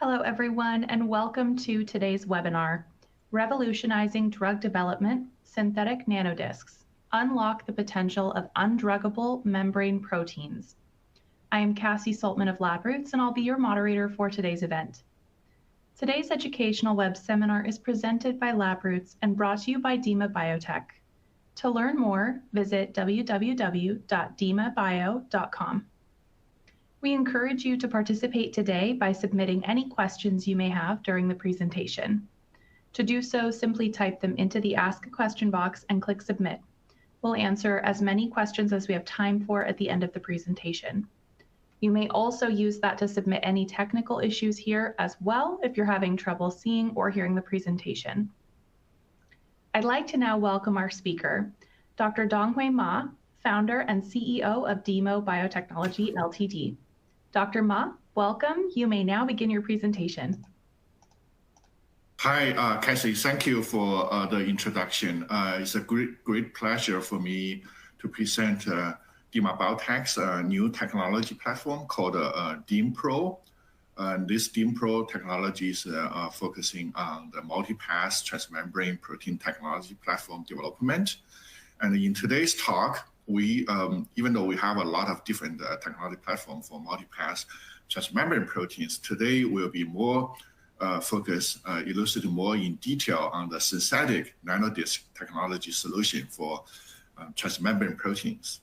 Hello, everyone, and welcome to today's webinar, Revolutionizing Drug Development, Synthetic Nanodiscs, Unlock the Potential of Undruggable Membrane Proteins. I am Cassie Saltman of LabRoots, and I'll be your moderator for today's event. Today's educational web seminar is presented by LabRoots and brought to you by DIMA Biotech. To learn more, visit www.dimabio.com. We encourage you to participate today by submitting any questions you may have during the presentation. To do so, simply type them into the Ask a Question box and click Submit. We'll answer as many questions as we have time for at the end of the presentation. You may also use that to submit any technical issues here as well if you're having trouble seeing or hearing the presentation. I'd like to now welcome our speaker, Dr. Donghui Ma, founder and CEO of DIMA Biotechnology Ltd. Dr. Ma, welcome. You may now begin your presentation. Hi, Cassie. Thank you for the introduction. It's a great pleasure for me to present DIMA Biotech's new technology platform called DIM Pro. This DIM Pro technology is focusing on the multi-pass transmembrane protein technology platform development. And in today's talk, we, even though we have a lot of different technology platforms for multi-pass transmembrane proteins, today we'll be more focused, elucidate more in detail on the synthetic nanodisc technology solution for transmembrane proteins.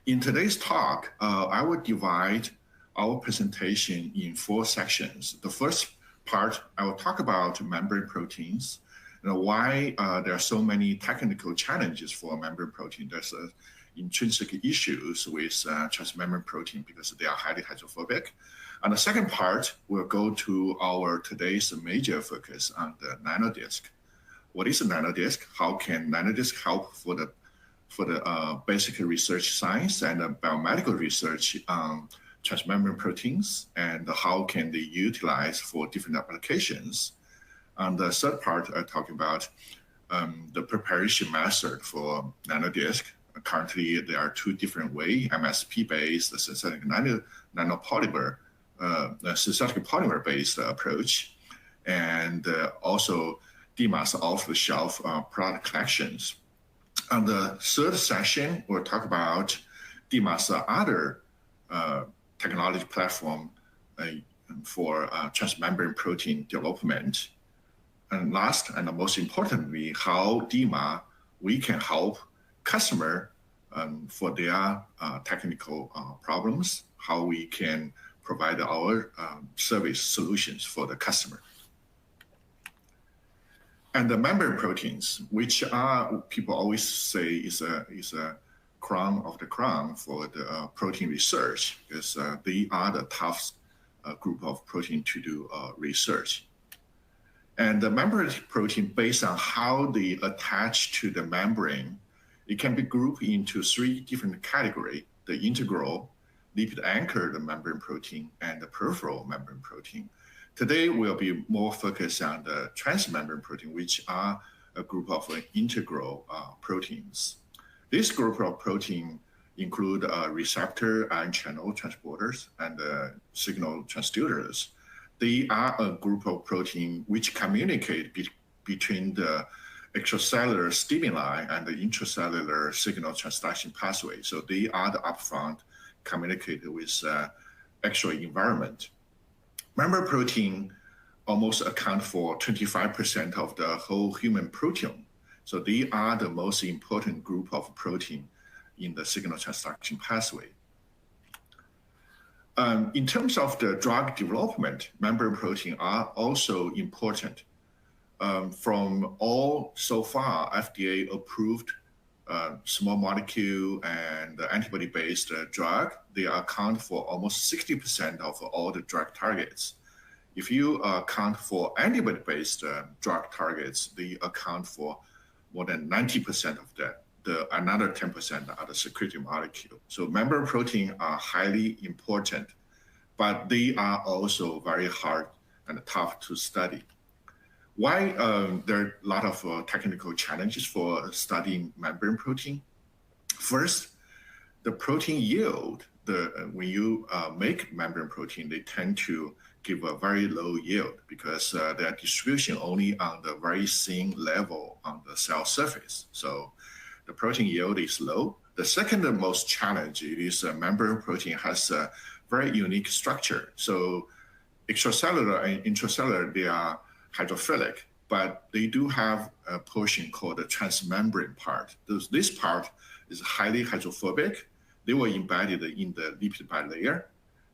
In today's talk, I will divide our presentation in 4 sections. The first part, I will talk about membrane proteins, why there are so many technical challenges for membrane protein. There's intrinsic issues with transmembrane protein because they are highly hydrophobic. And the second part will go to our today's major focus on the nanodisc. What is a nanodisc? How can nanodisc help for the basic research science and biomedical research on transmembrane proteins, and how can they utilize for different applications? And the third part, I talk about the preparation method for nanodisc. Currently, there are 2 different ways: MSP-based, synthetic nanopolymer, synthetic polymer-based approach, and also DIMA's off-the-shelf product collections. On the third session, we'll talk about DIMA's other technology platform for transmembrane protein development. And last and most importantly, how DIMA, we can help customer for their technical problems, how we can provide our service solutions for the customer. And the membrane proteins, which are, people always say is a crown of the crown for the protein research, because they are the toughest group of protein to do research. And the membrane protein, based on how they attach to the membrane, it can be grouped into 3 different categories: the integral, lipid-anchored membrane protein, and the peripheral membrane protein. Today, we'll be more focused on the transmembrane protein, which are a group of integral proteins. This group of protein include receptor ion channel transporters and signal transducers. They are a group of protein which communicate between the extracellular stimuli and the intracellular signal transduction pathway. So they are the upfront communicated with extra environment. Membrane protein almost account for 25% of the whole human proteome. So they are the most important group of protein in the signal transduction pathway. In terms of the drug development, membrane protein are also important. From all so far FDA approved small molecule and antibody-based drug, they account for almost 60% of all the drug targets. If you account for antibody-based drug targets, they account for more than 90% of that. Another 10% are the secreted molecule. So membrane protein are highly important, but they are also very hard and tough to study. Why there are a lot of technical challenges for studying membrane protein? First, the protein yield, when you make membrane protein, they tend to give a very low yield because their distribution only on the very thin level on the cell surface. So the protein yield is low. The second most challenge is membrane protein has a very unique structure. So extracellular and intracellular, they are hydrophilic, but they do have a portion called the transmembrane part. This part is highly hydrophobic. They were embedded in the lipid bilayer.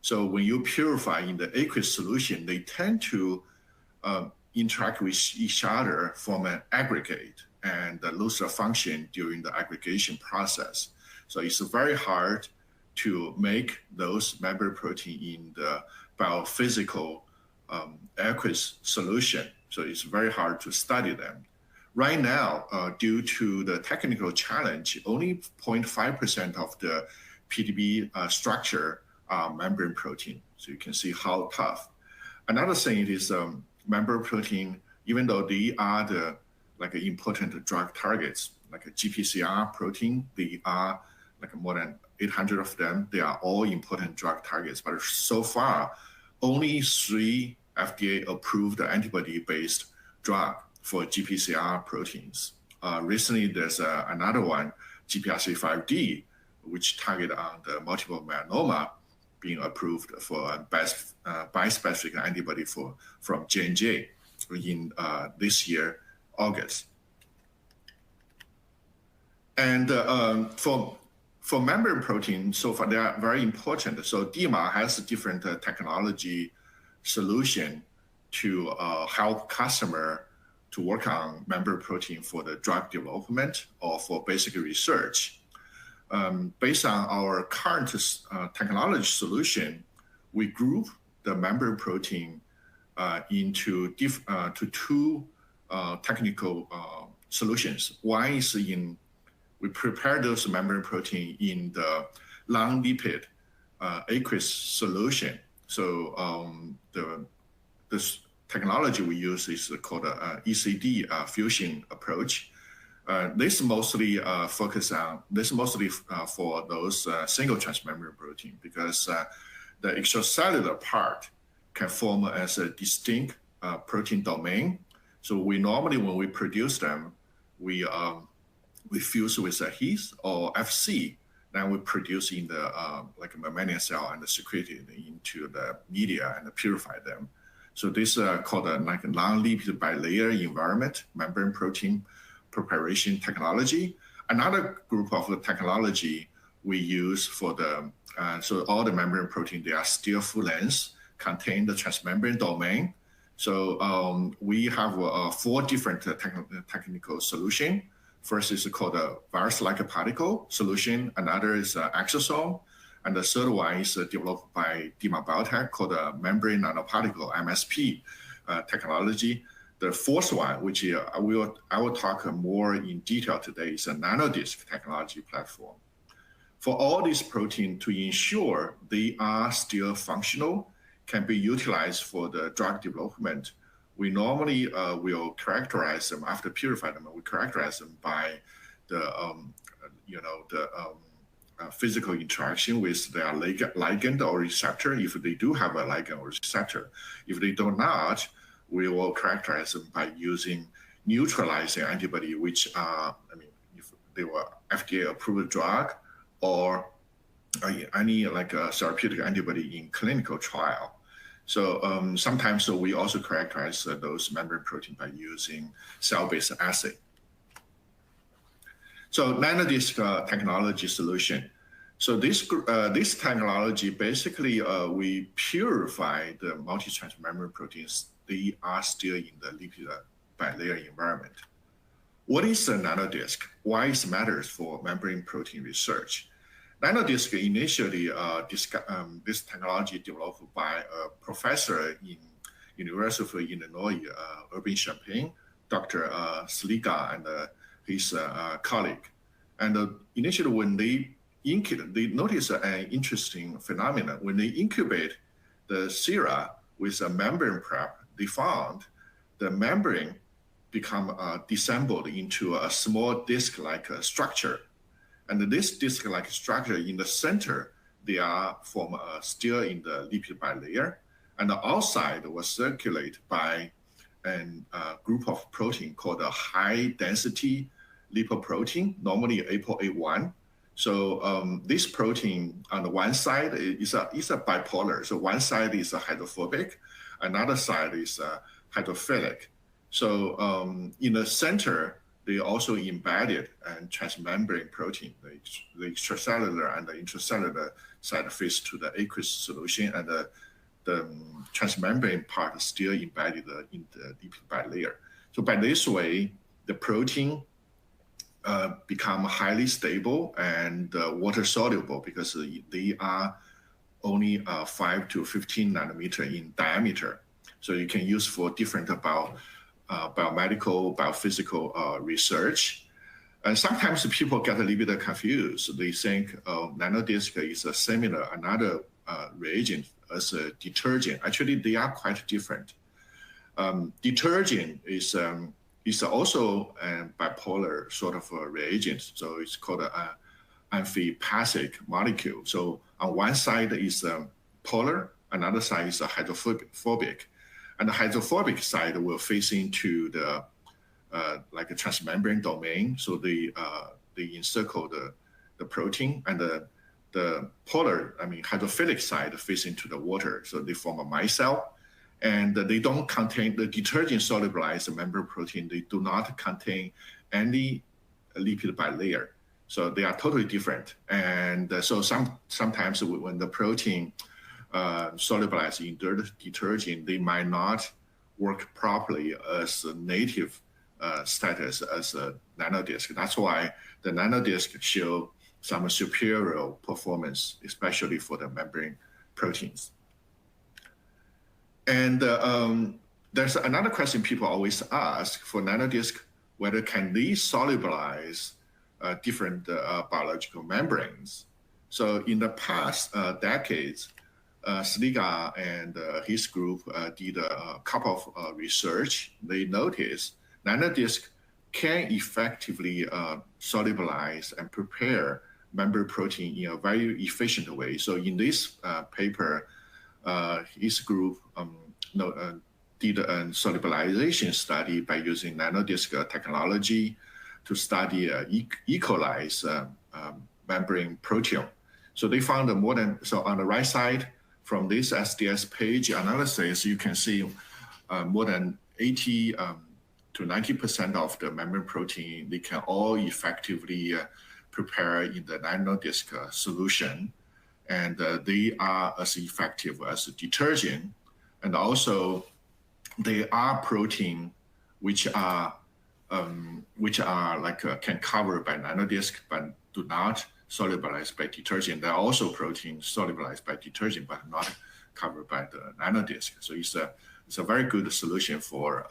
So when you purify in the aqueous solution, they tend to interact with each other, form an aggregate, and lose their function during the aggregation process. So it's very hard to make those membrane protein in the biophysical aqueous solution. So it's very hard to study them. Right now, due to the technical challenge, only 0.5% of the PDB structure are membrane protein. So you can see how tough. Another thing is membrane protein, even though they are the important drug targets, like a GPCR protein, they are like more than 800 of them. They are all important drug targets, but so far, only 3 FDA-approved antibody-based drug for GPCR proteins. Recently, there's another one, GPRC5D, which target on the multiple myeloma, being approved for a bispecific antibody from J&J in this year, August. And for membrane protein, so far they are very important. So DIMA has a different technology solution to help customer to work on membrane protein for the drug development or for basic research. Based on our current technology solution, we group the membrane protein into two technical solutions. One is we prepare those membrane protein in the long lipid aqueous solution. So this technology we use is called ECD fusion approach. This mostly for those single transmembrane protein because the extracellular part can form as a distinct protein domain. So we normally, when we produce them, we fuse with a HEAth or FC. Then we produce in the like a mammalian cell and secrete it into the media and purify them. So this is called like a non-lipid bilayer environment membrane protein preparation technology. Another group of the technology we use for the, so all the membrane protein, they are still full length, contain the transmembrane domain. So we have 4 different technical solution. First is called a virus-like particle solution. Another is exosome. And the third one is developed by DIMA Biotech called a membrane nanoparticle, MSP technology. The fourth one, which I will talk more in detail today, is a Nanodisc technology platform. For all these proteins, to ensure they are still functional, can be utilized for the drug development, we normally will characterize them after purify them. We characterize them by the physical interaction with their ligand or receptor, if they do have a ligand or receptor. If they do not, we will characterize them by using neutralizing antibody, which are, if they were FDA-approved drug or any like a therapeutic antibody in clinical trial. So sometimes we also characterize those membrane protein by using cell-based assay. So Nanodisc technology solution. So this technology, basically, we purify the multi-transmembrane proteins. They are still in the lipid bilayer environment. What is a nanodisc? Why it matters for membrane protein research? Nanodisc initially, this technology developed by a professor in University of Illinois, Urbana-Champaign, Dr. Sliga and his colleague. And initially, when they noticed an interesting phenomenon. When they incubate the sera with a membrane prep, they found the membrane become disassembled into a small disc-like structure. And this disc-like structure in the center, they are still in the lipid bilayer. and the outside was circulated by a group of protein called a high-density lipoprotein, normally ApoA1. So this protein on the one side is a bipolar. So one side is hydrophobic, another side is hydrophilic. So in the center, they also embedded a transmembrane protein. The extracellular and the intracellular side face to the aqueous solution, and the transmembrane part is still embedded in the lipid bilayer. So by this way, the protein become highly stable and water soluble because they are only 5 to 15 nanometer in diameter. So you can use for different biomedical, biophysical research. And sometimes people get a little bit confused. They think nanodisc is a similar, another reagent as a detergent. Actually, they are quite different. Detergent is also a bipolar sort of a reagent. So it's called an amphipathic molecule. So on one side is polar, another side is hydrophobic. And the hydrophobic side will face into the like a transmembrane domain. So they encircle the protein, and the polar, hydrophilic side face into the water. So they form a micelle. And they don't contain the detergent solubilized membrane protein. They do not contain any lipid bilayer. So they are totally different. And so sometimes when the protein solubilized in detergent, they might not work properly as a native status as a nanodisc. That's why the nanodisc show some superior performance, especially for the membrane proteins. And there's another question people always ask for nanodisc, whether can they solubilize different biological membranes. So in the past decades, Sliga and his group did a couple of research. They noticed nanodisc can effectively solubilize and prepare membrane protein in a very efficient way. So in this paper, his group did a solubilization study by using nanodisc technology to study E. coli's membrane proteome. So they found so on the right side, from this SDS page analysis, you can see more than 80 to 90% of the membrane protein, they can all effectively prepare in the nanodisc solution. And they are as effective as a detergent. And also, they are protein which are like can cover by nanodisc, but do not solubilize by detergent. There are also proteins solubilized by detergent, but not covered by the nanodisc. So it's a very good solution for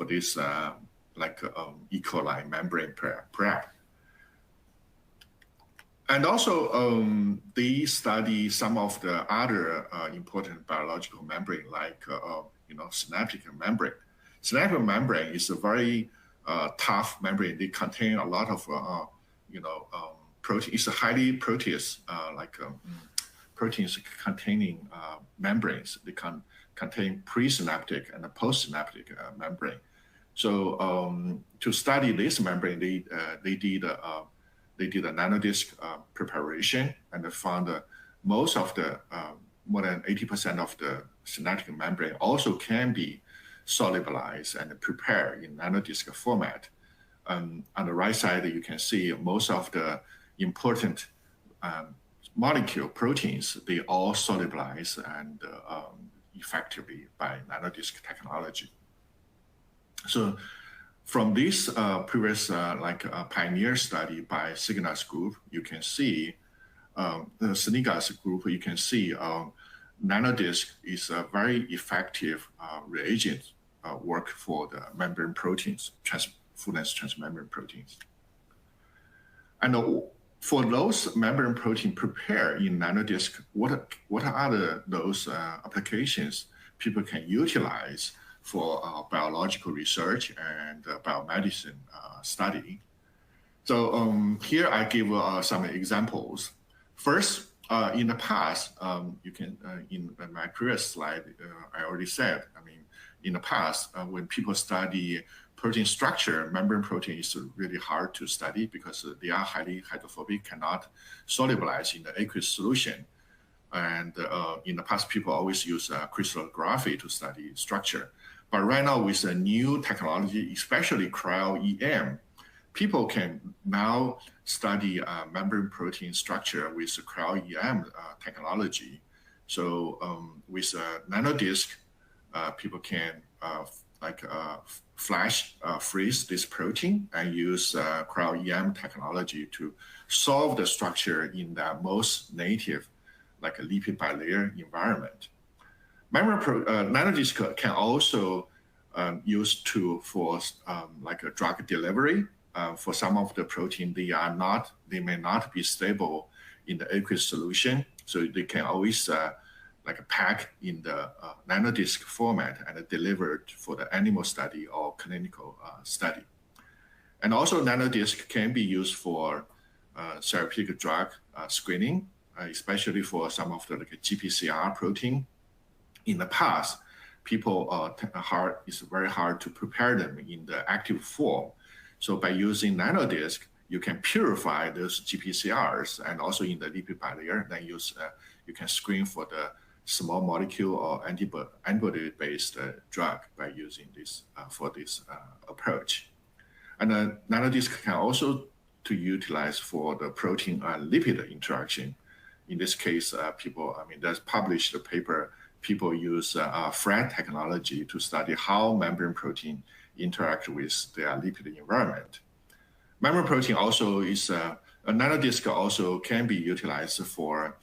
this E. coli membrane prep. And also, they study some of the other important biological membrane, like synaptic membrane. Synaptic membrane is a very tough membrane. They contain a lot of protein. It's a highly protease, proteins containing membranes. They can contain presynaptic and postsynaptic membrane. So to study this membrane, they did a nanodisc preparation, and they found most of the more than 80% of the synaptic membrane also can be solubilized and prepared in nanodisc format. On the right side, you can see most of the important molecule proteins, they all solubilize and effectively by nanodisc technology. So from this previous pioneer study by Signa's group, you can see the Sliga's group, you can see nanodisc is a very effective reagent work for the membrane proteins, full-length transmembrane proteins. And for those membrane protein prepared in nanodisc, what are those applications people can utilize for biological research and biomedicine study? So here I give some examples. First, In the past, you can, in my previous slide, I already said, I mean, in the past, when people study protein structure, membrane protein is really hard to study because they are highly hydrophobic, cannot solubilize in the aqueous solution. And in the past, people always use crystallography to study structure. But right now, with a new technology, especially cryo-EM, people can now study membrane protein structure with cryo-EM technology. So with nanodisc, people can flash freeze this protein and use cryo-EM technology to solve the structure in the most native, like a lipid bilayer environment. Nanodisc can also used for like a drug delivery. For some of the protein, they may not be stable in the aqueous solution, so they can always like pack in the nanodisc format and delivered for the animal study or clinical study. And also nanodisc can be used for therapeutic drug screening, especially for some of the like GPCR protein. In the past, it's very hard to prepare them in the active form. So by using nanodisc, you can purify those GPCRs, and also in the lipid bilayer, then you can screen for the small molecule or antibody-based drug by using this for this approach. And nanodisc can also to utilize for the protein lipid interaction. In this case, there's published a paper. People use FRAT technology to study how membrane protein interact with their lipid environment. Membrane protein also is a nanodisc also can be utilized for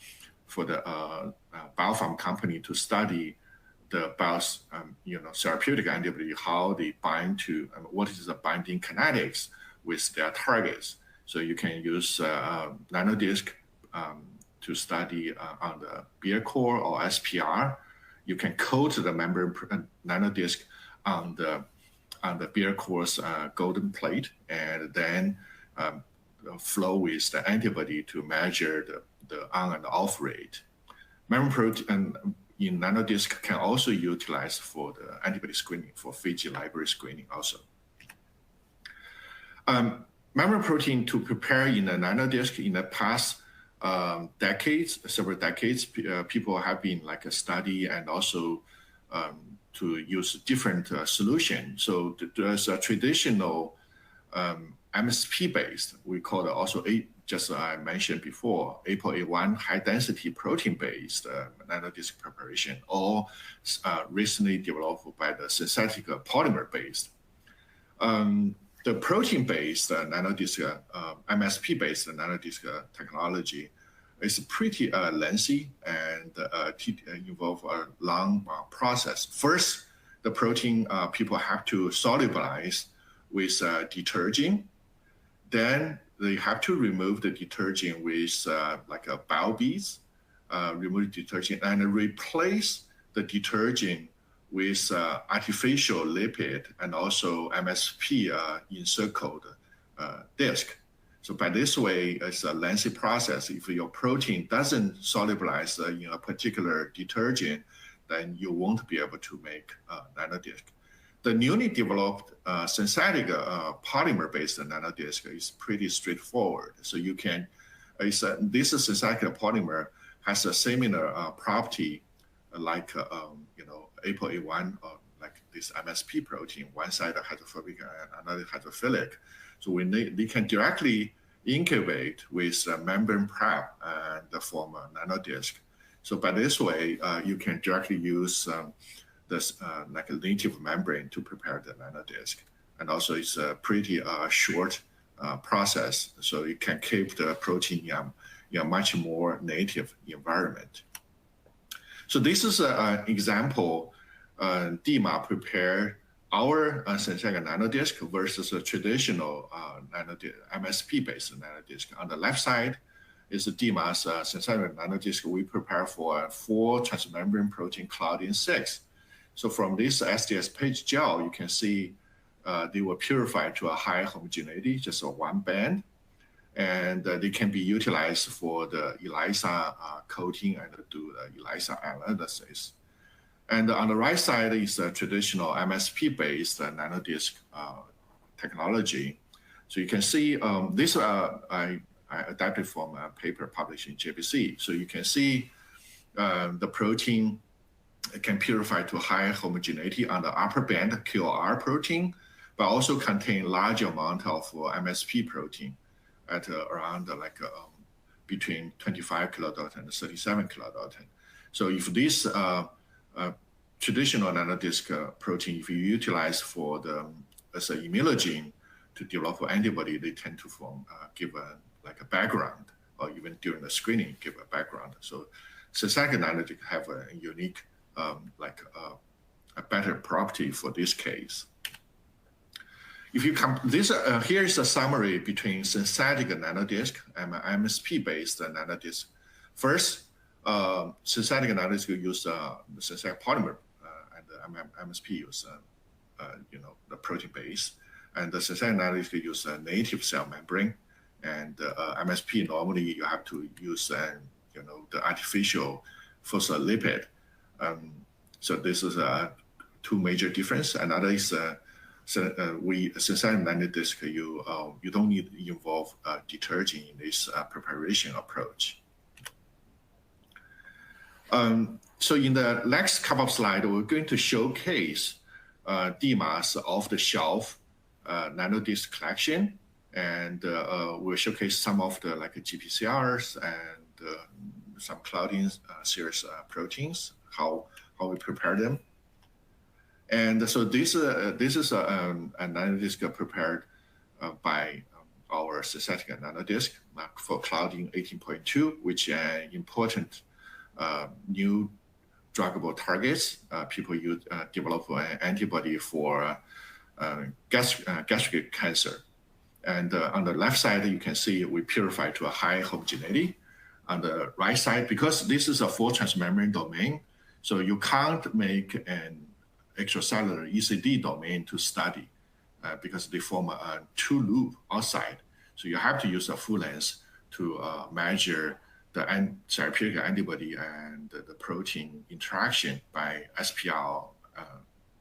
the biopharm company to study the therapeutic antibody, how they bind to, what is the binding kinetics with their targets. So you can use nanodisc to study on the beer core or SPR. You can coat the membrane nanodisc on the beer core's golden plate, and then flow with the antibody to measure the on and off rate. Membrane protein in nanodisc can also utilize for the antibody screening, for Fiji library screening also. Membrane protein to prepare in a nanodisc in the past several decades, people have been like a study and also to use different solutions. So there's a traditional MSP-based, we call it also, just I mentioned before, ApoA1 high-density protein-based nanodisc preparation, or recently developed by the synthetic polymer-based. The protein-based nanodisc, MSP-based nanodisc technology is pretty lengthy and involve a long process. First, the protein people have to solubilize with detergent. Then they have to remove the detergent with like a BioBeads, remove the detergent and replace the detergent with artificial lipid and also MSP encircled disc. So by this way, it's a lengthy process. If your protein doesn't solubilize in a particular detergent, then you won't be able to make nanodisc. The newly developed synthetic polymer-based nanodisc is pretty straightforward. So you can, this synthetic polymer has a similar property like ApoA1 or like this MSP protein, one side hydrophobic and another hydrophilic. So they can directly incubate with membrane prep and form a nanodisc. So by this way, you can directly use this like a native membrane to prepare the nanodisc. And also it's a pretty short process, so you can keep the protein in a much more native environment. So this is an example, DIMA prepared our synthetic nanodisc versus a traditional MSP-based nanodisc. On the left side is the DIMA's synthetic nanodisc we prepare for 4 transmembrane protein Claudin 6. So from this SDS page gel, you can see they were purified to a high homogeneity, just a 1 band. and they can be utilized for the ELISA coating and do the ELISA analysis. And on the right side is a traditional MSP-based nanodisc technology. So you can see this I adapted from a paper published in JBC. So you can see the protein can purify to high homogeneity on the upper band QR protein, but also contain large amount of MSP protein at around between 25 kilodalton and 37 kilodalton. So if this traditional nanodisc protein, if you utilize for the as an immunogene to develop an antibody, they tend to give a background, or even during the screening, give a background. So synthetic nanodisc have a unique, a better property for this case. If you here is a summary between synthetic nanodisc and MSP-based nanodisc. First, synthetic nanodisc use synthetic polymer, and MSP use the protein base, and the synthetic nanodisc use a native cell membrane, and MSP normally you have to use the artificial phospholipid. So this is two major difference. Another is synthetic nanodisc, you don't need to involve detergent in this preparation approach. So in the next couple of slides, we're going to showcase DIMA's off-the-shelf nanodisc collection, and we'll showcase some of the GPCRs and some Claudin series proteins, how we prepare them. And so this is a nanodisc prepared by our synthetic nanodisc for Claudin 18.2, which are important new druggable targets. People develop an antibody for gastric cancer. And on the left side, you can see we purify to a high homogeneity. On the right side, because this is a full transmembrane domain, so you can't make an extracellular ECD domain to study because they form a two loop outside. So you have to use a full length to measure the therapeutic antibody and the protein interaction by SPR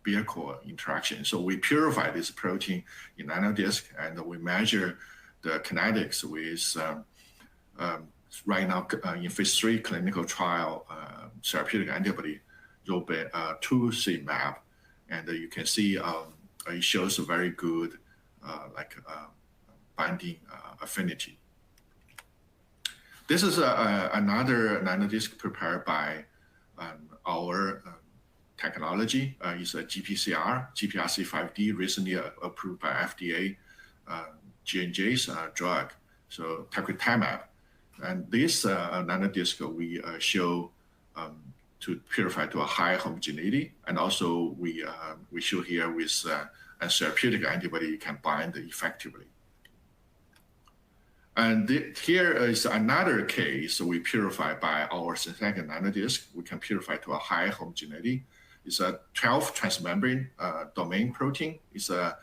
vehicle interaction. So we purify this protein in nanodisc, and we measure the kinetics with right now in phase 3 clinical trial therapeutic antibody Robe2 and you can see it shows a very good binding affinity. This is another nanodisc prepared by our technology. It's a GPCR, GPRC5D, recently approved by FDA, J&J's drug, so tacrolitamab. And this nanodisc we show to purify to a high homogeneity, and also we show here with a therapeutic antibody you can bind effectively. And here is another case we purify by our synthetic nanodisc. We can purify to a high homogeneity. It's a 12 transmembrane domain protein. It's a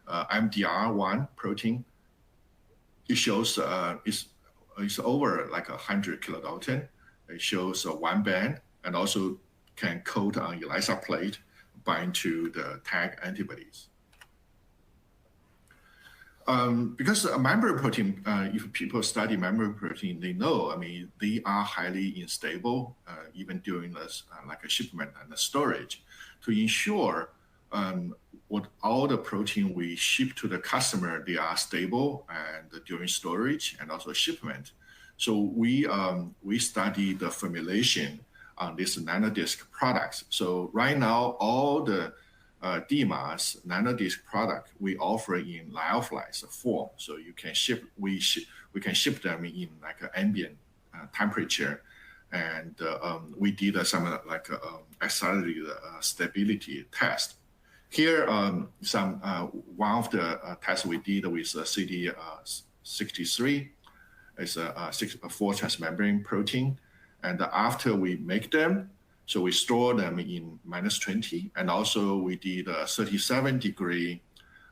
MDR1 protein. It shows it's over 100 kilodalton. It shows one band, and also can coat on ELISA plate, bind to the tag antibodies. Because a membrane protein, if people study membrane protein, they know, they are highly unstable, even during this, a shipment and storage. To ensure what all the protein we ship to the customer, they are stable and during storage and also shipment. So we study the formulation on these nanodisc products. So right now, all the DIMA's nanodisc product we offer in lyophilized form. So you can we can ship them in an ambient temperature, and we did some accelerated stability test. Here, one of the tests we did with CD63 is a 4 transmembrane protein, and after we make them, so we store them in -20, and also we did a 37-degree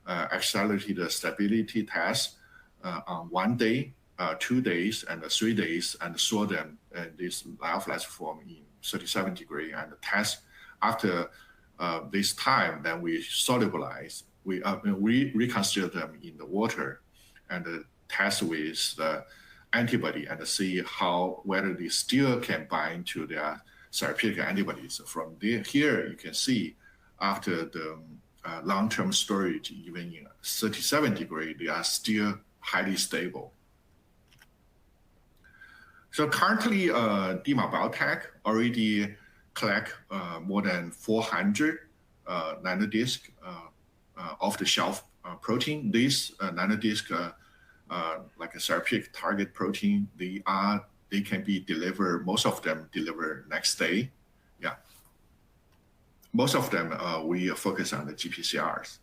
accelerated stability test on one day 2 days and 3 days and store them in this lyophilized form in 37-degree and test after this time. Then we solubilize, we reconsider them in the water and test with the antibody and see whether they still can bind to their therapeutic antibodies. From here, you can see after the long-term storage, even in 37-degree, they are still highly stable. So currently, DIMA Biotech already collect more than 400 nanodiscs off-the-shelf protein. These nanodiscs, like a therapeutic target protein, they can be delivered. Most of them delivered next day. Yeah, most of them we focus on the GPCRs.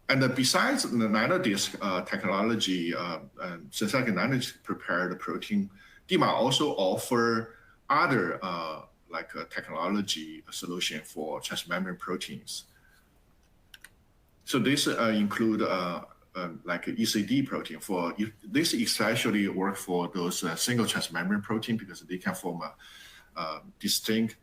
And besides the nanodisc technology, synthetic nanodisc prepared protein, DIMA also offer other technology solution for transmembrane proteins. So this include like ECD protein. This especially work for those single transmembrane protein because they can form a distinct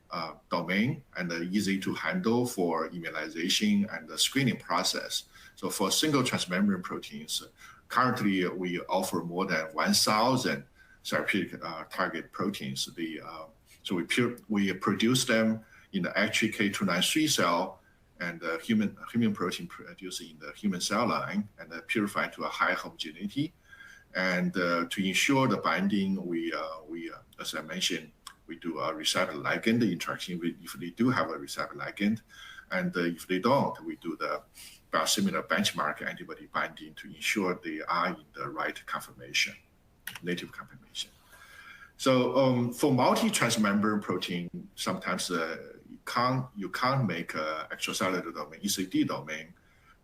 domain and easy to handle for immunization and the screening process. So for single transmembrane proteins, currently we offer more than 1,000 therapeutic target proteins. So we produce them in the H3K293 cell and the human protein produced in the human cell line and purified to a high homogeneity. And to ensure the binding, we as I mentioned, we do a receptor ligand interaction if they do have a receptor ligand, and if they don't, we do the biosimilar benchmark antibody binding to ensure they are in the right conformation, native conformation. So for multi-transmembrane protein, sometimes you can't make an extracellular domain, ECD domain.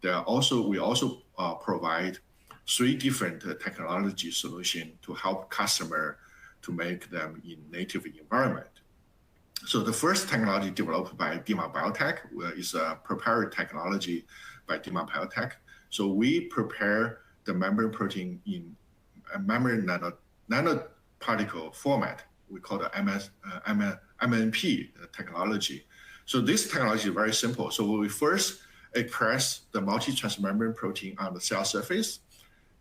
We also provide 3 different technology solutions to help customer to make them in native environment. So the first technology developed by DIMA Biotech is a proprietary technology by DIMA Biotech. So we prepare the membrane protein in a membrane nanoparticle format. We call it MNP technology. So this technology is very simple. So we first express the multi-transmembrane protein on the cell surface.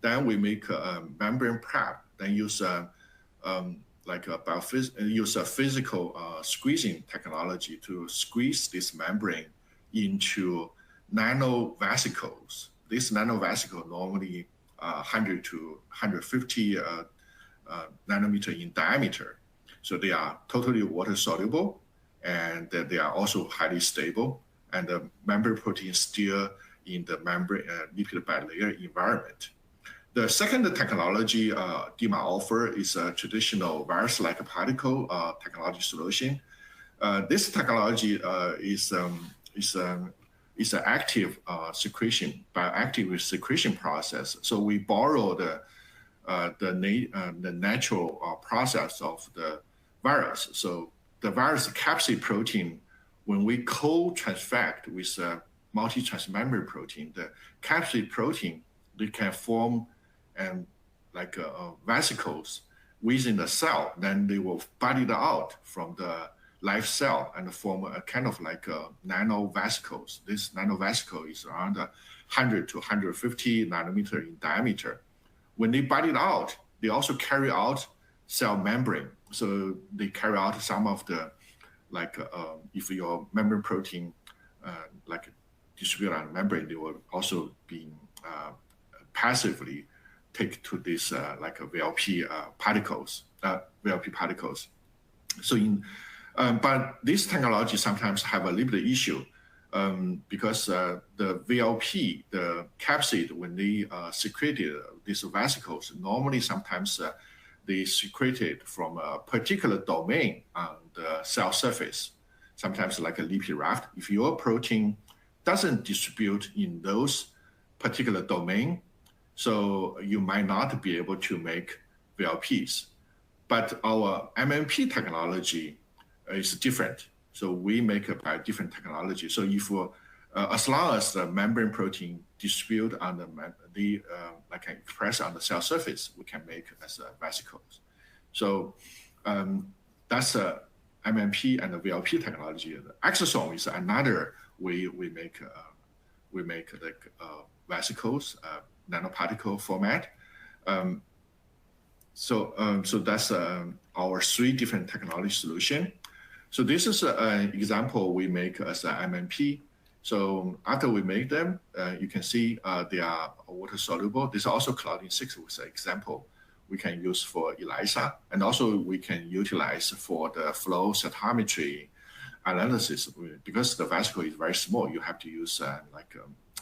Then we make a membrane prep. Then use use a physical squeezing technology to squeeze this membrane into nanovesicles. This nanovesicle normally 100 to 150 nanometer in diameter. So they are totally water soluble, and they are also highly stable. And the membrane protein is still in the membrane lipid bilayer environment. The second technology DIMA offer is a traditional virus-like particle technology solution. This technology is an active secretion, bioactive secretion process. So we borrow the natural process of the virus. So the virus capsid protein, when we co-transfect with a multi-transmembrane protein, the capsid protein, they can form vesicles within the cell. Then they will bud it out from the live cell and form a kind of like nanovesicles. This nanovesicle is around 100 to 150 nanometer in diameter. When they bud it out, they also carry out cell membrane. So they carry out some of the, if your membrane protein distribute on membrane, they will also be passively take to this VLP particles. So but this technology sometimes have a little bit issue because the VLP, the capsid, when they secreted these vesicles, normally sometimes they secreted from a particular domain on the cell surface, sometimes like a lipid raft. If your protein doesn't distribute in those particular domain, so you might not be able to make VLPs. But our MNP technology is different. So we make a different technology. So if as long as the membrane protein distribute on the like express on the cell surface, we can make as vesicles. So that's a MMP and the VLP technology. The exosome is another way we make the vesicles, nanoparticle format. So that's our 3 different technology solution. So this is an example we make as an MMP. So after we make them, you can see they are water soluble. This is also Claudin 6 was an example we can use for ELISA, and also we can utilize for the flow cytometry analysis. Because the vesicle is very small, you have to use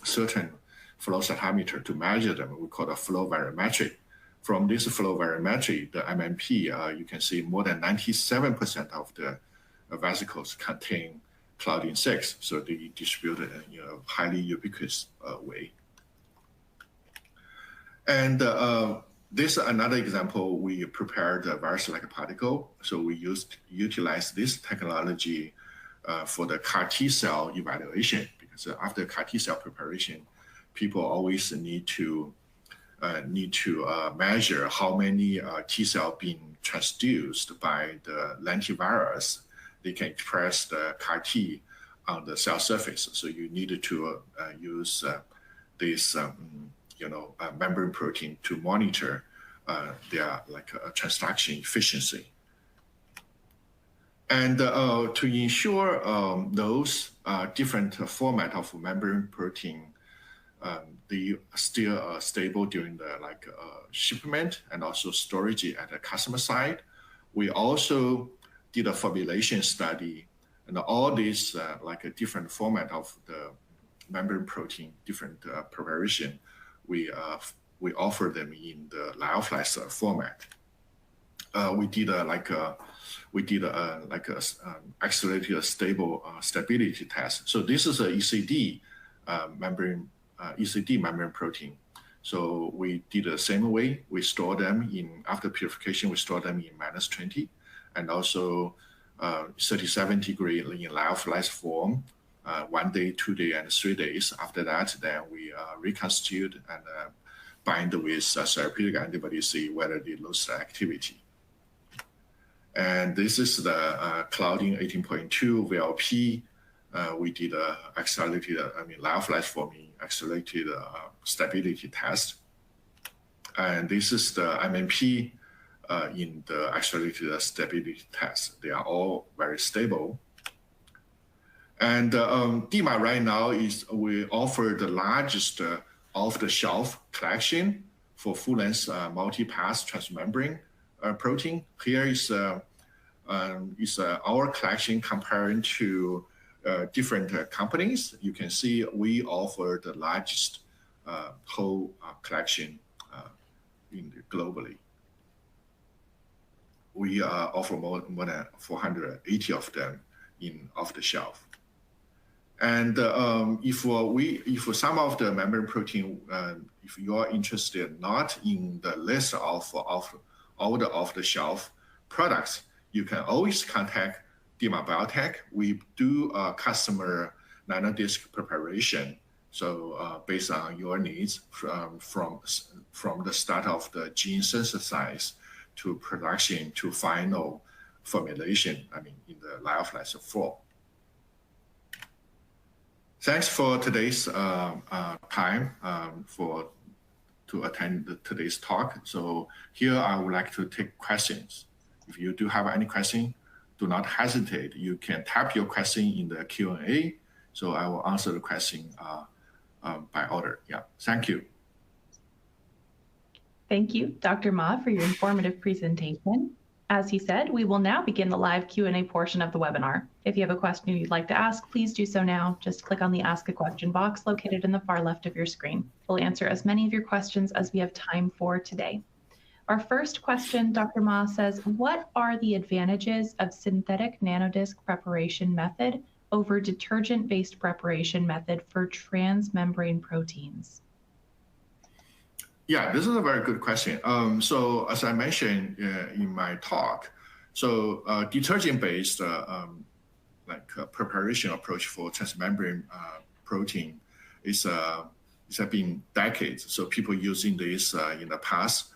certain flow cytometer to measure them. We call it flow varimetry. From this flow varimetry, the MMP, you can see more than 97% of the vesicles contain Claudin 6, so they distributed in a highly ubiquitous way. And this is another example. We prepared a virus-like particle, so we utilize this technology for the CAR T cell evaluation, because after CAR T cell preparation, people always need to measure how many T cell being transduced by the lentivirus. They can express the CAR T on the cell surface. So you needed to use this membrane protein to monitor their transduction efficiency. And to ensure those different format of membrane protein, they still stable during the shipment and also storage at the customer side. We also did a formulation study, and all these a different format of the membrane protein, different preparation, we offer them in the lyophilized format. We did accelerated stable stability test. So this is a ECD membrane protein. So we did the same way. We store them after purification. We store them in -20, and also 37 degree in lyophilized form, 1 day, 2 days, and 3 days. After that, then we reconstitute and bind with therapeutic antibody, see whether they lose the activity. And this is the Claudin 18.2 VLP. We did accelerated, lyophilized forming accelerated stability test. And this is the MMP in the accelerated stability test. They are all very stable. And DIMA right now we offer the largest off-the-shelf collection for full-length multi-pass transmembrane protein. Here is our collection comparing to different companies. You can see we offer the largest whole collection globally. We offer more than 480 of them off the shelf. And if some of the membrane protein, if you are interested not in the list of all the off-the-shelf products, you can always contact DIMA Biotech. We do customer nanodisc preparation. So based on your needs from the start of the gene synthesis to production to final formulation, in the lyophilized form. Thanks for today's time to attend today's talk. So here I would like to take questions. If you do have any question, do not hesitate. You can type your question in the Q&A. So I will answer the question by order. Yeah, thank you. Thank you, Dr. Ma, for your informative presentation. As he said, we will now begin the live Q&A portion of the webinar. If you have a question you'd like to ask, please do so now. Just click on the Ask a Question box located in the far left of your screen. We'll answer as many of your questions as we have time for today. Our first question, Dr. Ma, says, what are the advantages of synthetic nanodisc preparation method over detergent-based preparation method for transmembrane proteins? Yeah, this is a very good question. So as I mentioned in my talk, so detergent-based preparation approach for transmembrane protein is it's been decades. So people using this in the past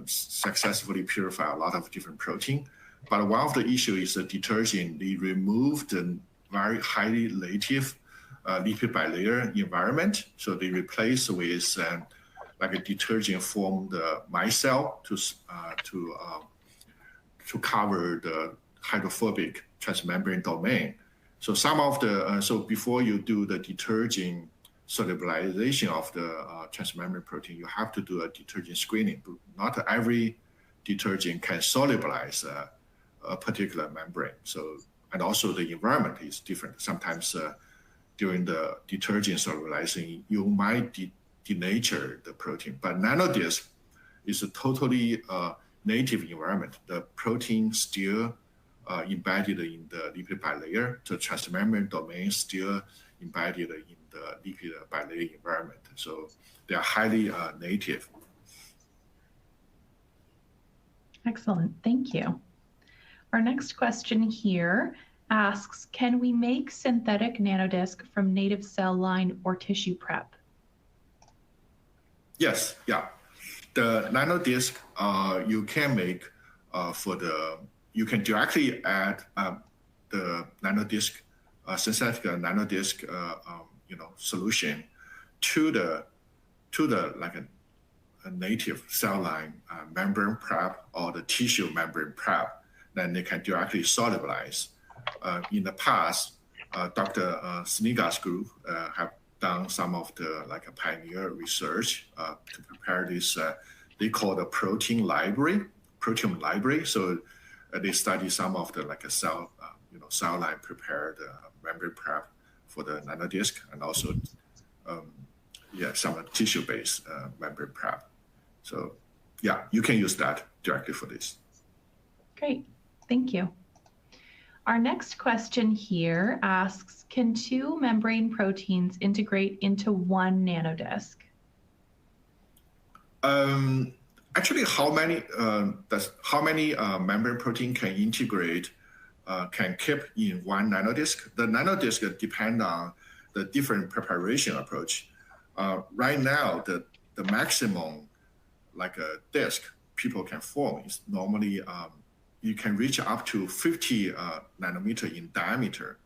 successfully purify a lot of different protein. But one of the issues is the detergent. They removed the very highly native lipid bilayer environment. So they replace with like a detergent formed micelle to cover the hydrophobic transmembrane domain. So some of the so before you do the detergent solubilization of the transmembrane protein, you have to do a detergent screening. Not every detergent can solubilize a particular membrane. So and also the environment is different. Sometimes during the detergent solubilizing, you might denature the protein. But nanodisc is a totally native environment. The protein still embedded in the lipid bilayer. The transmembrane domain still embedded in the lipid bilayer environment. So they are highly native. Excellent, thank you. Our next question here asks, can we make synthetic nanodisc from native cell line or tissue prep? Yes, yeah. The nanodisc you can make you can directly add the nanodisc, synthetic nanodisc, solution to the like a native cell line membrane prep or the tissue membrane prep. Then they can directly solubilize. In the past, Dr. Sniga's group have done some of the like a pioneer research to prepare this. They call the protein library. So they study some of the like a cell, cell line prepared membrane prep for the nanodisc, and also some tissue-based membrane prep. So yeah, you can use that directly for this. Great, thank you. Our next question here asks, can two membrane proteins integrate into one nanodisc? Actually, how many membrane protein can integrate, can keep in one nanodisc? The nanodisc depend on the different preparation approach. Right now, the maximum like a disc people can form is normally you can reach up to 50 nanometer in diameter.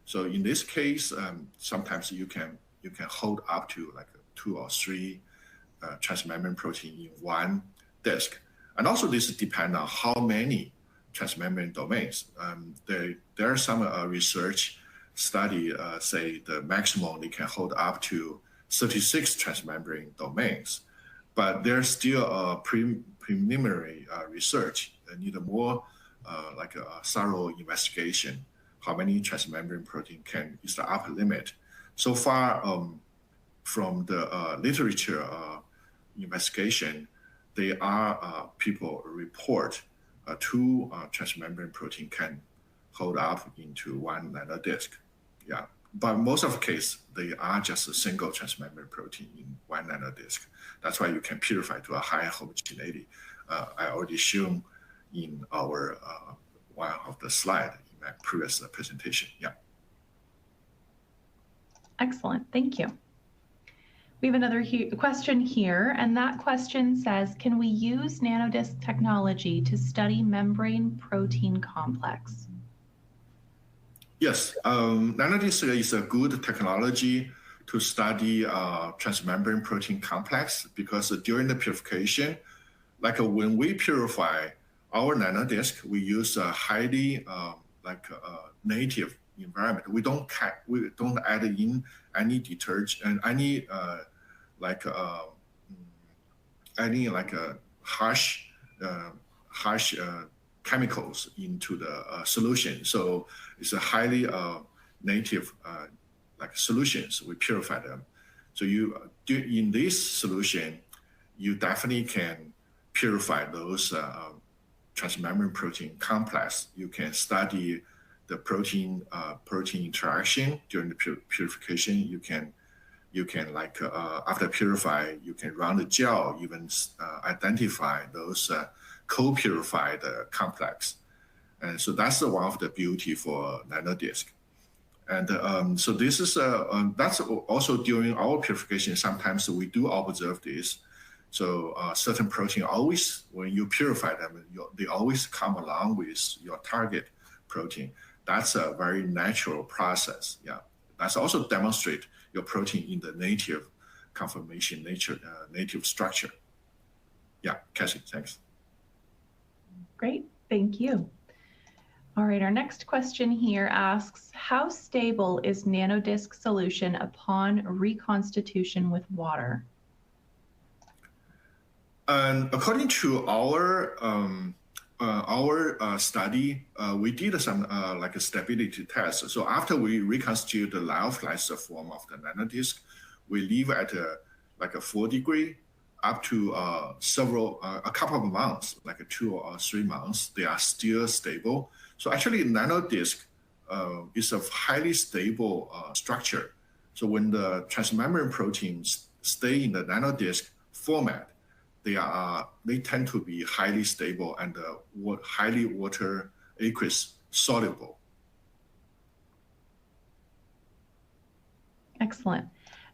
So in this case, sometimes you can hold up to like 2 or 3 transmembrane protein in one disc. And also this depends on how many transmembrane domains. There are some research study say the maximum they can hold up to 36 transmembrane domains. But there's still a preliminary research that need a more like a thorough investigation. How many transmembrane protein is the upper limit? So far, from the literature investigation, people report 2 transmembrane protein can hold up into one nanodisc. Yeah, but most of the case, they are just a single transmembrane protein in one nanodisc. That's why you can purify to a higher homogeneity. I already shown in our one of the slide in my previous presentation. Yeah. Excellent, thank you. We have another question here, and that question says, can we use nanodisc technology to study membrane protein complex? Yes, nanodisc is a good technology to study transmembrane protein complex, because during the purification, like when we purify our nanodisc, we use a highly native environment. We don't add in any detergent and any harsh chemicals into the solution. So it's a highly native solutions. We purify them. So in this solution, you definitely can purify those transmembrane protein complex. You can study the protein interaction during the purification. You can after purify, you can run the gel, even identify those co-purified complex. And so that's one of the beauty for nanodisc. And so this is that's also during our purification. Sometimes we do observe this. So certain protein always, when you purify them, they always come along with your target protein. That's a very natural process. Yeah, that's also demonstrate your protein in the native conformation, native structure. Yeah, Cassie, thanks. Great, thank you. All right, our next question here asks, how stable is nanodisc solution upon reconstitution with water? And according to our study, we did some like a stability test. So after we reconstitute the lyophilized form of the nanodisc, we leave at like a 4 degree up to a couple of months, like 2 or 3 months. They are still stable. So actually, nanodisc is a highly stable structure. So when the transmembrane proteins stay in the nanodisc format, they tend to be highly stable and highly water aqueous soluble. Excellent.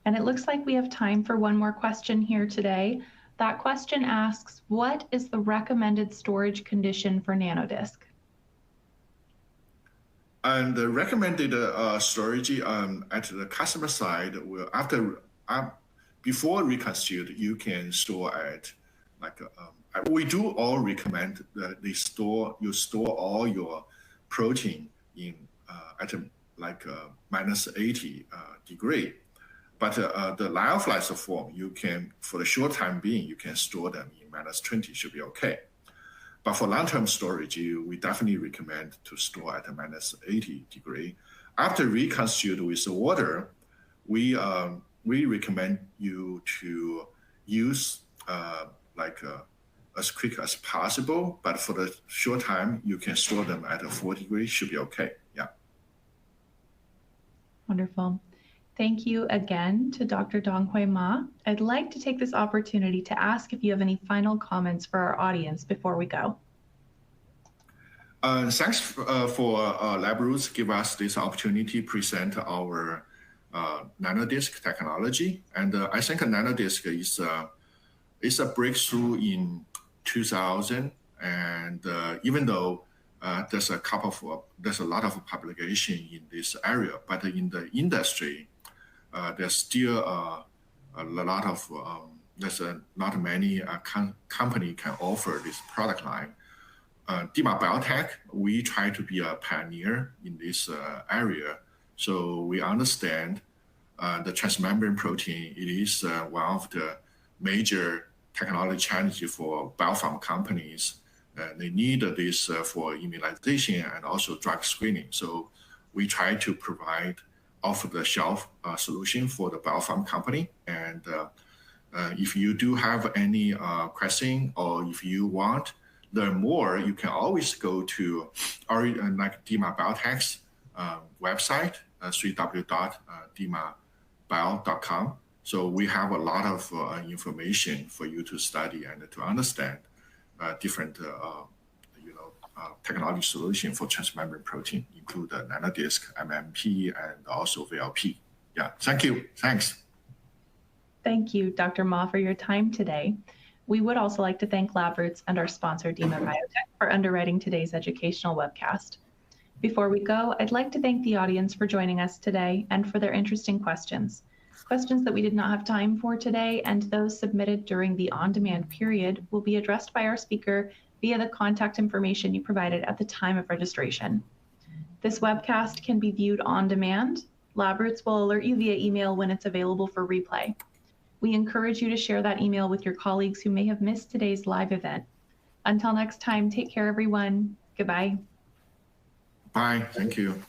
And it looks like we have time for one more question here today. That question asks, what is the recommended storage condition for nanodisc? And the recommended storage at the customer side, before reconstitute, you can store at like we do all recommend that you store all your protein in at like -80 degree. But the lyophilized form, you can, for the short time being, you can store them in -20, should be okay. But for long-term storage, we definitely recommend to store at a -80 degree. After reconstitute with the water, we recommend you to use as quick as possible. But for the short time, you can store them at a 4 degree, should be okay. Yeah. Wonderful. Thank you again to Dr. Donghui Ma. I'd like to take this opportunity to ask if you have any final comments for our audience before we go. Thanks for LabRoots give us this opportunity to present our nanodisc technology. And I think a nanodisc is a breakthrough in 2000. And even though there's a lot of publication in this area, but in the industry, there's still a lot of not many company can offer this product line. DIMA Biotech, we try to be a pioneer in this area. So we understand the transmembrane protein, it is one of the major technology challenges for biopharma companies. They need this for immunization and also drug screening. So we try to provide off-the-shelf solution for the biopharma company. And if you do have any question, or if you want learn more, you can always go to our like DIMA Biotech's website, www.dimabio.com. So we have a lot of information for you to study and to understand different technology solution for transmembrane protein, include the nanodisc, MMP, and also VLP. Yeah, thank you. Thanks. Thank you, Dr. Ma, for your time today. We would also like to thank LabRoots and our sponsor, DIMA Biotech, for underwriting today's educational webcast. Before we go, I'd like to thank the audience for joining us today and for their interesting questions. Questions that we did not have time for today and those submitted during the on-demand period will be addressed by our speaker via the contact information you provided at the time of registration. This webcast can be viewed on demand. LabRoots will alert you via email when it's available for replay. We encourage you to share that email with your colleagues who may have missed today's live event. Until next time, take care, everyone. Goodbye. Bye. Thank you.